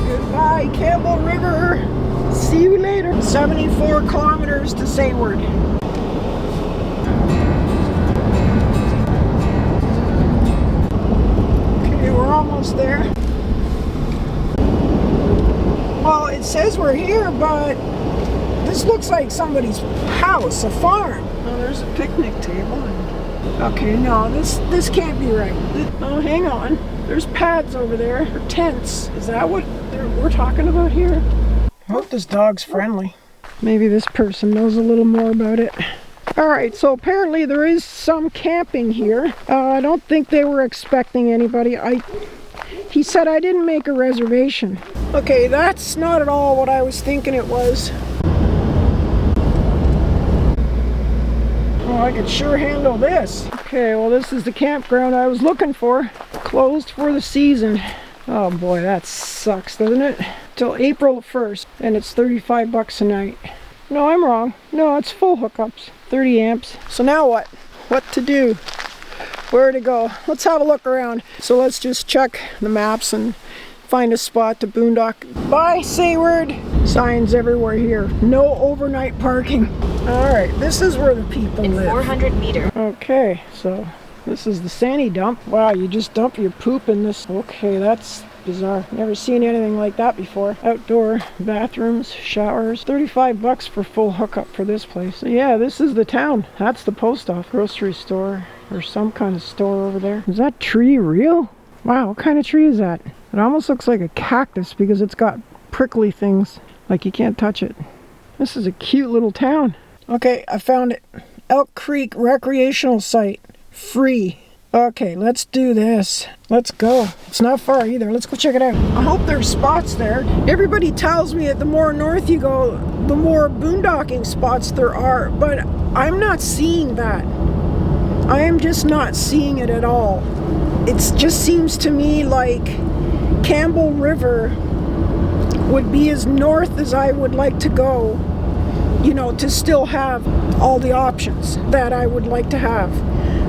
Goodbye, Campbell River. See you later. 74 kilometers to Sayward. Okay, we're almost there. Well, it says we're here, but this looks like somebody's house, a farm. Oh, there's a picnic table. Okay, no, this can't be right. Oh, hang on. There's pads over there, or tents. Is that what we're talking about here? I hope this dog's friendly. Maybe this person knows a little more about it. Alright, so apparently there is some camping here. I don't think they were expecting anybody. He said I didn't make a reservation. Okay, that's not at all what I was thinking it was. Oh, I could sure handle this. Okay, well this is the campground I was looking for. Closed for the season. Oh boy, that sucks, doesn't it? Till April 1st, and it's 35 bucks a night. No, I'm wrong. No, it's full hookups. 30 amps. So now what? What to do? Where to go? Let's have a look around. So let's just check the maps and find a spot to boondock. Bye, Sayward! Signs everywhere here. No overnight parking. Alright, this is where the people live. 400 meters. Okay, so this is the Sandy dump. Wow, you just dump your poop in this. Okay, that's bizarre. Never seen anything like that before. Outdoor bathrooms, showers. 35 bucks for full hookup for this place. So yeah, this is the town. That's the post office. Grocery store or some kind of store over there. Is that tree real? Wow, what kind of tree is that? It almost looks like a cactus because it's got prickly things. Like you can't touch it. This is a cute little town. Okay, I found it. Elk Creek Recreational Site. Free. Okay, let's do this. Let's go. It's not far either. Let's go check it out. I hope there's spots there. Everybody tells me that the more north you go, the more boondocking spots there are, but I'm not seeing that. I am just not seeing it at all. It just seems to me like Campbell River would be as north as I would like to go, you know, to still have all the options that I would like to have.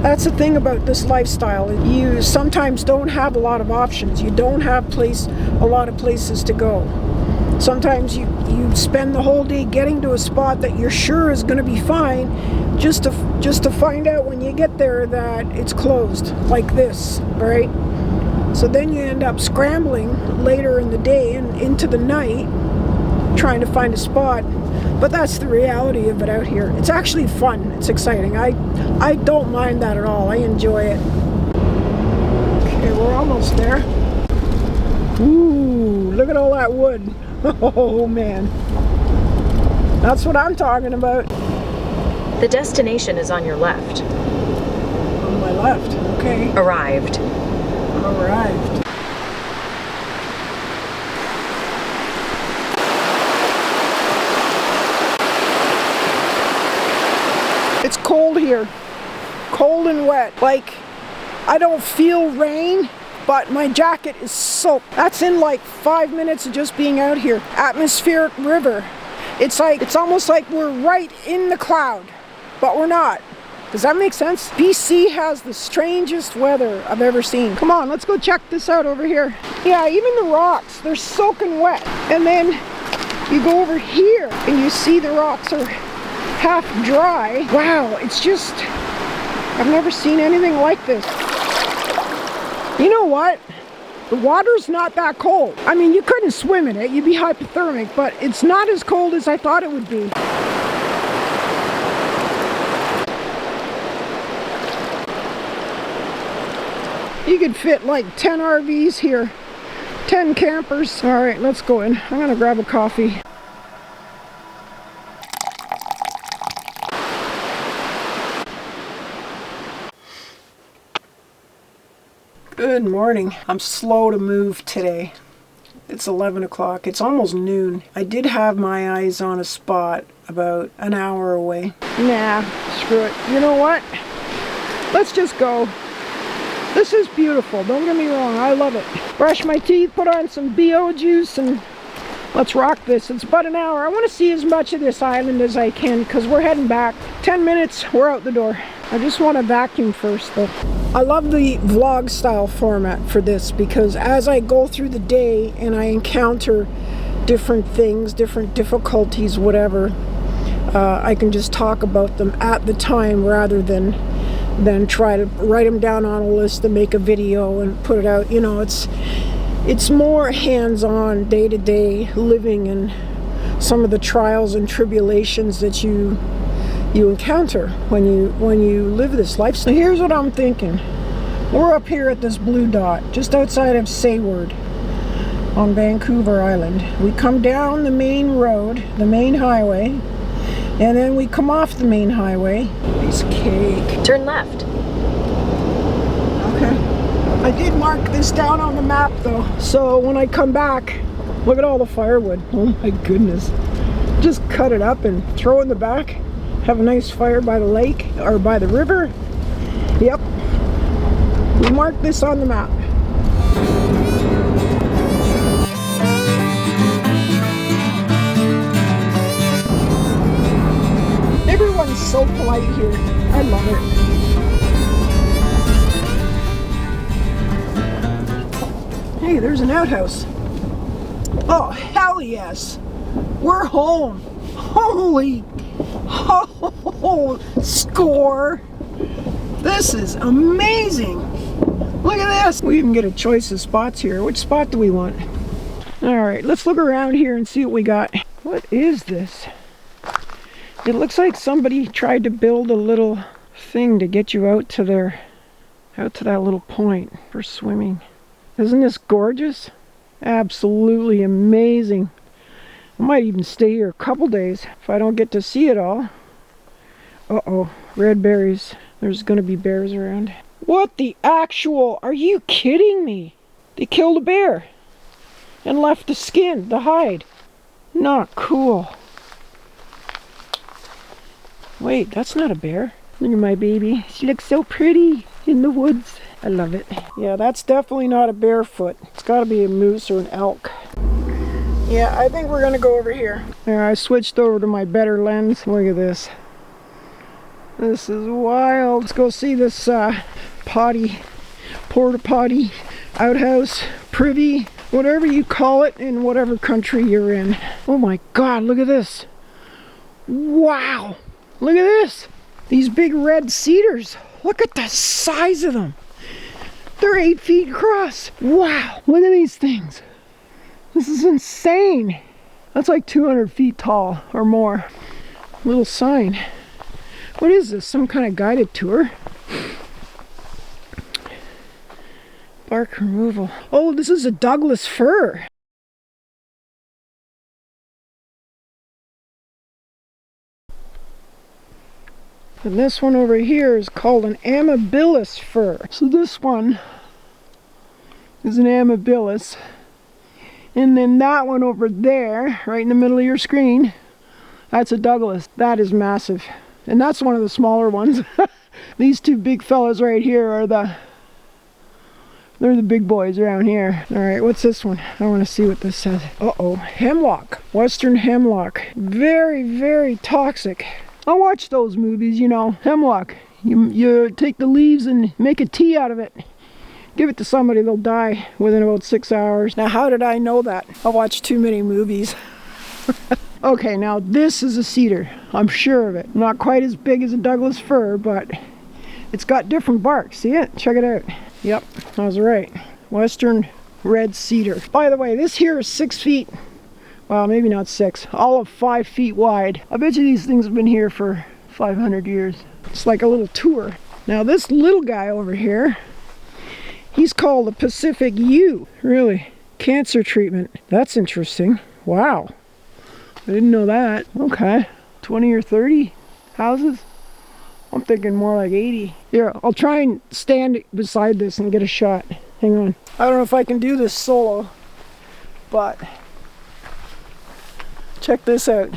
That's the thing about this lifestyle. You sometimes don't have a lot of options. You don't have a lot of places to go. Sometimes you spend the whole day getting to a spot that you're sure is going to be fine, just to find out when you get there that it's closed, like this, right? So then you end up scrambling later in the day and into the night trying to find a spot. But that's the reality of it out here. It's actually fun. It's exciting. I don't mind that at all. I enjoy it. Okay, we're almost there. Ooh, look at all that wood. Oh man. That's what I'm talking about. The destination is on your left. On my left, okay. Arrived. Arrived. It's cold here. Cold and wet. Like, I don't feel rain, but my jacket is soaked. That's in like 5 minutes of just being out here. Atmospheric river. It's almost like we're right in the cloud, but we're not. Does that make sense? BC has the strangest weather I've ever seen. Come on, let's go check this out over here. Yeah, even the rocks, they're soaking wet. And then you go over here and you see the rocks are half dry. Wow, it's just, I've never seen anything like this. You know what? The water's not that cold. I mean, you couldn't swim in it, you'd be hypothermic, but it's not as cold as I thought it would be. You could fit like 10 RVs here, 10 campers. All right, let's go in. I'm gonna grab a coffee. Good morning. I'm slow to move today. It's 11 o'clock. It's almost noon. I did have my eyes on a spot about an hour away. Nah, screw it. You know what? Let's just go. This is beautiful. Don't get me wrong. I love it. Brush my teeth, put on some BO juice, and let's rock this. It's about an hour. I want to see as much of this island as I can because we're heading back. 10 minutes, we're out the door. I just want to vacuum first though. I love the vlog style format for this because as I go through the day and I encounter different things, different difficulties, whatever, I can just talk about them at the time rather than try to write them down on a list and make a video and put it out. You know, it's more hands-on, day-to-day living and some of the trials and tribulations that you encounter when you live this life. So here's what I'm thinking. We're up here at this blue dot, just outside of Sayward on Vancouver Island. We come down the main road, the main highway, and then we come off the main highway. Piece of cake. Turn left. Okay. I did mark this down on the map though, so when I come back, look at all the firewood. Oh my goodness. Just cut it up and throw it in the back. Have a nice fire by the lake or by the river. Yep. We marked this on the map. Everyone's so polite here. I love it. Hey, there's an outhouse. Oh, hell yes. We're home. Holy, oh, score. This is amazing. Look at this. We even get a choice of spots here. Which spot do we want? All right, let's look around here and see what we got. What is this? It looks like somebody tried to build a little thing to get you out to that little point for swimming. Isn't this gorgeous? Absolutely amazing. I might even stay here a couple days if I don't get to see it all. Uh-oh, red berries. There's gonna be bears around. What the actual? Are you kidding me? They killed a bear and left the skin, the hide. Not cool. Wait, that's not a bear. Look at my baby. She looks so pretty in the woods. I love it. Yeah, that's definitely not a barefoot. It's got to be a moose or an elk. Yeah, I think we're gonna go over here. There, I switched over to my better lens. Look at this. This is wild. Let's go see this porta potty, outhouse, privy, whatever you call it in whatever country you're in. Oh my God, look at this. Wow, look at this. These big red cedars. Look at the size of them. They're 8 feet across. Wow, look at these things. This is insane. That's like 200 feet tall or more. Little sign. What is this? Some kind of guided tour? Bark removal. Oh, this is a Douglas fir. And this one over here is called an amabilis fir. So this one is an amabilis. And then that one over there, right in the middle of your screen, that's a Douglas. That is massive. And that's one of the smaller ones. These two big fellas right here are they're the big boys around here. All right, what's this one? I want to see what this says. Uh-oh, hemlock. Western hemlock. Very, very toxic. I watch those movies, you know. Hemlock. You take the leaves and make a tea out of it. Give it to somebody, they'll die within about 6 hours. Now, how did I know that? I watched too many movies. Okay, now this is a cedar. I'm sure of it. Not quite as big as a Douglas fir, but it's got different bark. See it? Check it out. Yep, I was right. Western red cedar. By the way, this here is 6 feet. Well, maybe not 6. All of 5 feet wide. I bet you these things have been here for 500 years. It's like a little tour. Now, this little guy over here, he's called a Pacific yew. Really? Cancer treatment. That's interesting. Wow. I didn't know that. Okay. 20 or 30 houses? I'm thinking more like 80. Here, I'll try and stand beside this and get a shot. Hang on. I don't know if I can do this solo, but check this out.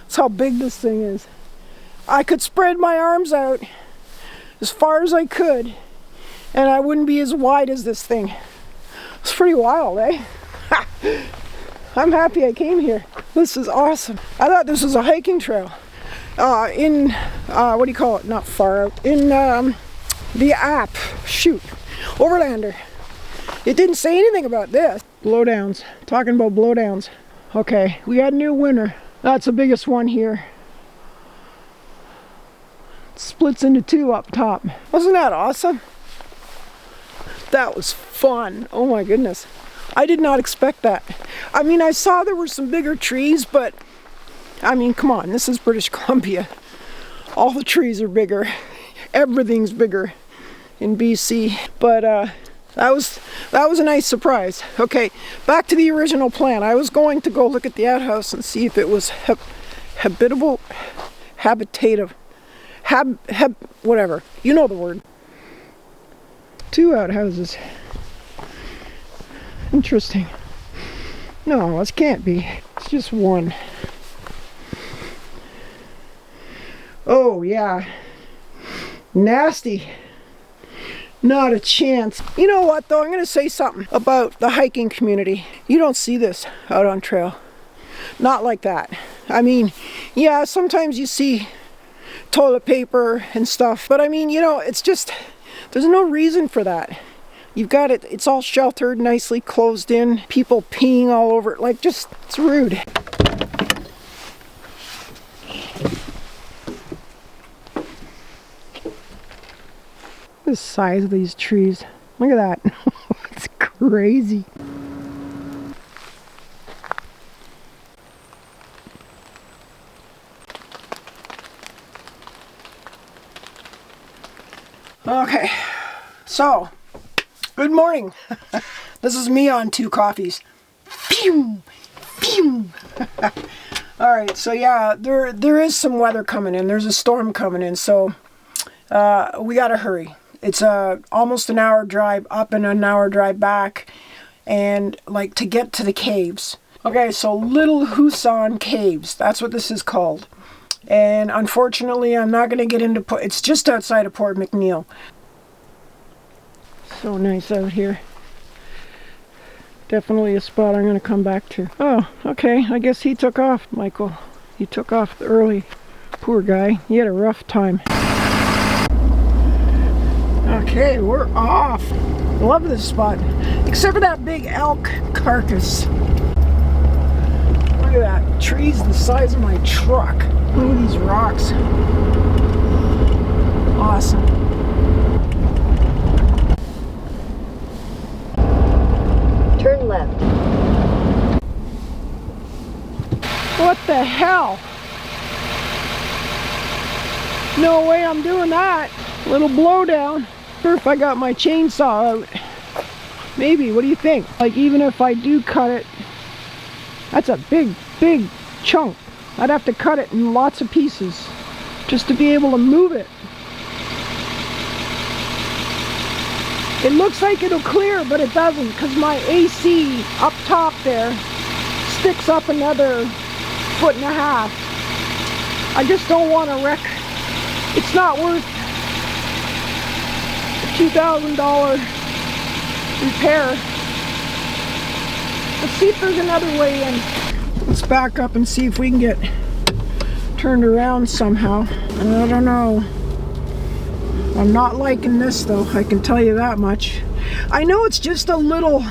That's how big this thing is. I could spread my arms out as far as I could, and I wouldn't be as wide as this thing. It's pretty wild, eh? I'm happy I came here. This is awesome. I thought this was a hiking trail. What do you call it? Not far out. In the app. Shoot. Overlander. It didn't say anything about this. Blowdowns. Talking about blowdowns. Okay, we got a new winner. That's the biggest one here. It splits into two up top. Wasn't that awesome? That was fun. Oh my goodness. I did not expect that. I mean, I saw there were some bigger trees, but I mean, come on, this is British Columbia. All the trees are bigger. Everything's bigger in BC. But that was a nice surprise. Okay, back to the original plan. I was going to go look at the outhouse and see if it was habitative, whatever. You know the word. 2 outhouses. Interesting. No, this can't be. It's just one. Oh yeah. Nasty. Not a chance. You know what though, I'm going to say something about the hiking community. You don't see this out on trail. Not like that. I mean, yeah, sometimes you see toilet paper and stuff, but I mean, you know, it's just, there's no reason for that. You've got it, it's all sheltered, nicely closed in, people peeing all over it, like just, it's rude. The size of these trees. Look at that. It's crazy. Okay, so good morning. This is me on 2 coffees. Phew, phew. All right, so yeah, there is some weather coming in. There's a storm coming in, so we gotta hurry. It's almost an hour drive up and an hour drive back, and like to get to the caves. Okay, so Little Huson Caves, that's what this is called. And unfortunately, I'm not going to get into it's just outside of Port McNeill. So nice out here. Definitely a spot I'm going to come back to. Oh, okay, I guess he took off, Michael. He took off early. Poor guy, he had a rough time. Okay, we're off. Love this spot. Except for that big elk carcass. Look at that. Trees the size of my truck. Look at these rocks. Awesome. Turn left. What the hell? No way I'm doing that. Little blowdown. Or if I got my chainsaw out. Maybe, what do you think? Like even if I do cut it, that's a big chunk. I'd have to cut it in lots of pieces just to be able to move it. It looks like it'll clear, but it doesn't because my AC up top there sticks up another 1.5 feet. I just don't want to wreck. It's not worth $2,000 repair. Let's see if there's another way in. Let's back up and see if we can get turned around somehow. I don't know. I'm not liking this though, I can tell you that much. I know it's just a little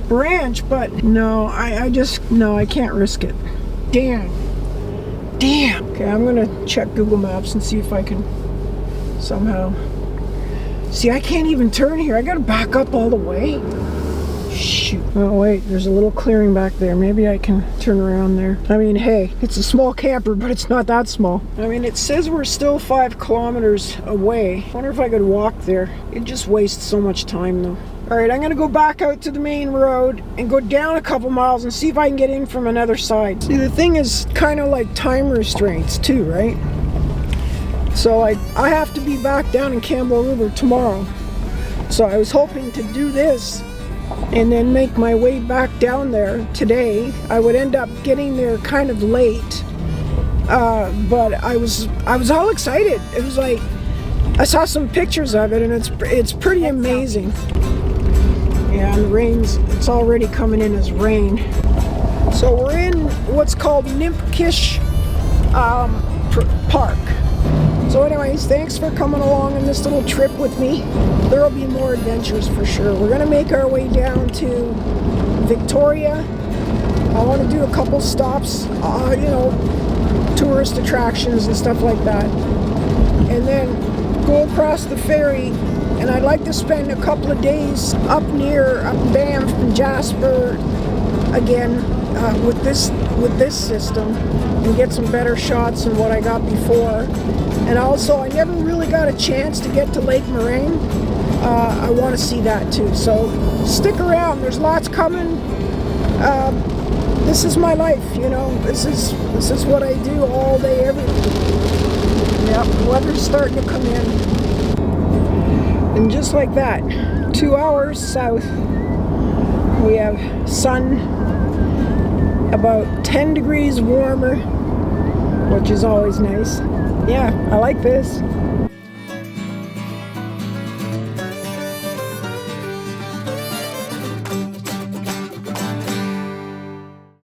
branch, but no, I can't risk it. Damn. Okay, I'm gonna check Google Maps and see if I can somehow. See, I can't even turn here. I gotta back up all the way. Shoot. Oh wait, there's a little clearing back there. Maybe I can turn around there. I mean, hey, it's a small camper, but it's not that small. I mean, it says we're still 5 kilometers away. I wonder if I could walk there. It just wastes so much time though. All right, I'm gonna go back out to the main road and go down a couple miles and see if I can get in from another side. See, the thing is kind of like time restraints too, right? So I have to be back down in Campbell River tomorrow. So I was hoping to do this and then make my way back down there today. I would end up getting there kind of late, but I was all excited. It was like I saw some pictures of it, and it's pretty amazing. Yeah, and the rain's it's already coming in as rain. So we're in what's called Nimpkish Park. So anyways, thanks for coming along on this little trip with me. There will be more adventures for sure. We're going to make our way down to Victoria. I want to do a couple stops, tourist attractions and stuff like that. And then go across the ferry. And I'd like to spend a couple of days up Banff and Jasper again with this system and get some better shots than what I got before. And also, I never really got a chance to get to Lake Moraine. I want to see that too. So stick around. There's lots coming. This is my life, This is what I do all day, every day. Yep, the weather's starting to come in. And just like that, 2 hours south, we have sun about 10 degrees warmer, which is always nice. Yeah, I like this.